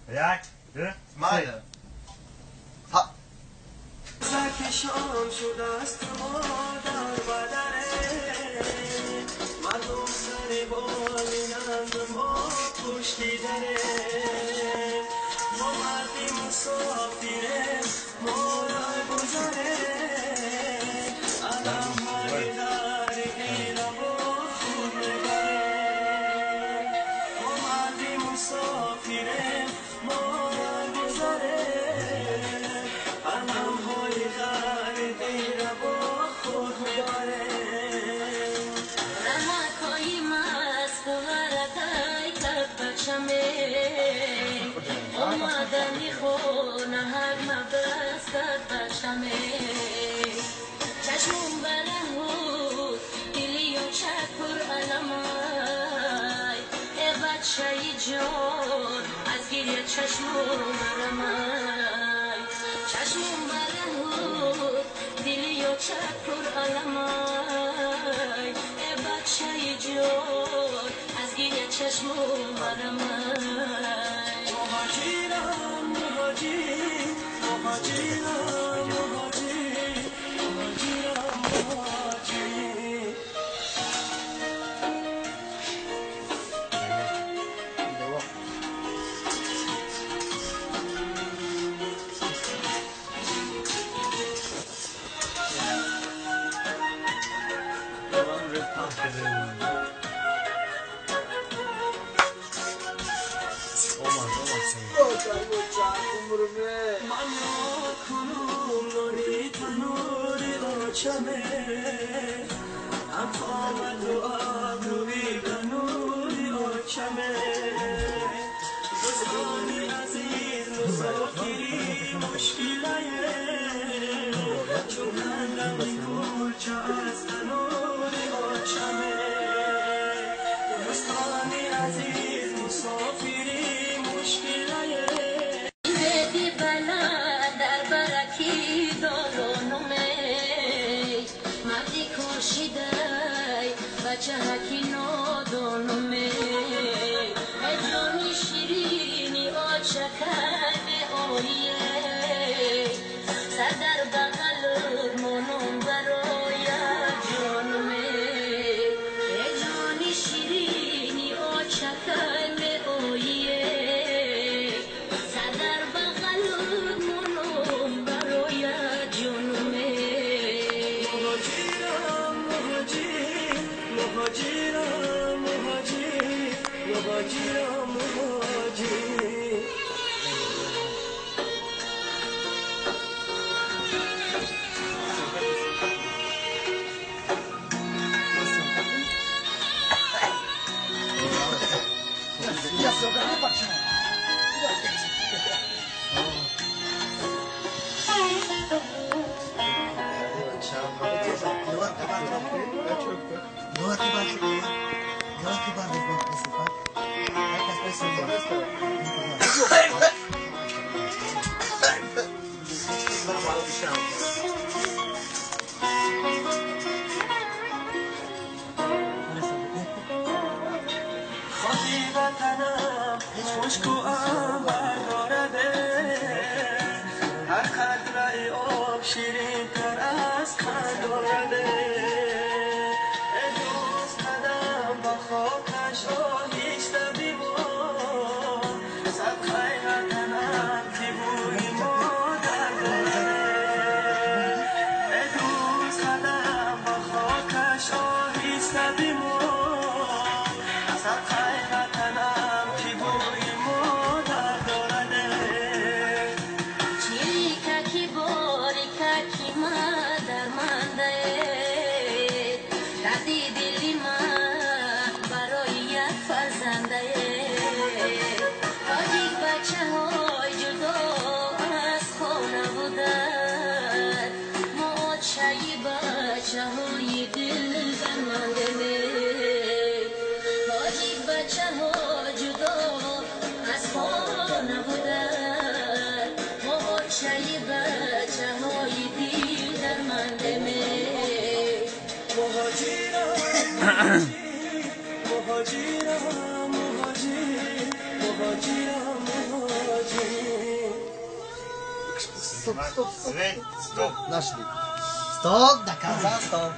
یک دو ماله زکشان شده است ما در بدنه مردم سر بالینند ما پشتی دره ما مردی مسافره ما را گذره علم های در ایران با خود ببره ما مردی مسافره ما را گذره علم های در ایران با خود ببره رمکایی مسکوهرکای کبچمه اومدنی خونه هر مبست کبچمه چشمون برهود دیلیو چکر علمای ای بچه جان از گیری چشمون علمای چشمون برهود دیلیو چکر علمای ای بچه جان از گیری چشمون علمای مهاجرم مهاجر مهاجرم مهاجر مهاجرم مهاجر من را کنم نوری تنوری آچمه افامد و آبروی تنوری آچمه دوستانی عزیز مسافری مشکله چون کندم این گلچه از تنوری آچمه دوستانی عزیز مسافری مشکله بچه هکی نادانمه ادرانی شیرینی آچکن آیه سر در بغل منم برای جانمه ادرانی شیرینی آچکن آیه سر در بغل منم برای جانمه مهاجرم مهاجر مهاجرم مهاجر خاطی وطنم مشکو انبر دارده هر قطره آب شیرین تر از خند دارده ای دوست قدم با خاکش آهیسته بیبار صدقه وطنم که بوی مادر دارده ای دوست قدم با خاکش آهیسته بیبار مهاجرم مهاجر مهاجرم Свет, стоп. Нашли. Стоп, доказал, стоп.